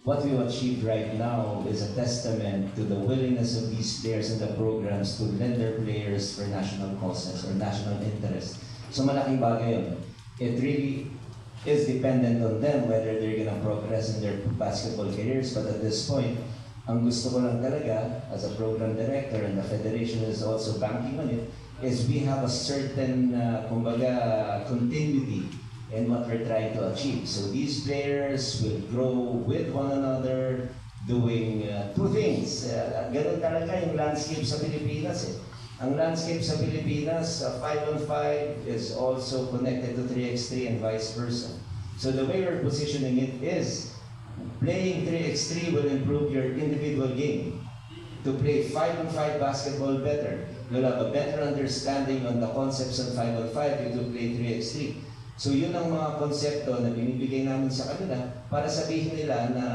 what we've achieved right now is a testament to the willingness of these players and the programs to lend their players for national causes or national interest. So malaking bagay yun. It really is dependent on them whether they're gonna progress in their basketball careers. But at this point, ang gusto ko lang talaga as a program director, and the federation is also banking on it, is we have a certain kumbaga continuity in what we're trying to achieve. So these players will grow with one another, doing two things. Ganun talaga yung landscape sa Pilipinas. Ang landscape sa Pilipinas, 5-on-5 is also connected to 3x3 and vice versa. So the way we're positioning it is, playing 3x3 will improve your individual game. To play 5-on-5 basketball better, you'll have a better understanding on the concepts of 5-on-5 if you play 3x3. So yun ang mga konsepto na binibigay namin sa kanila para sabihin nila na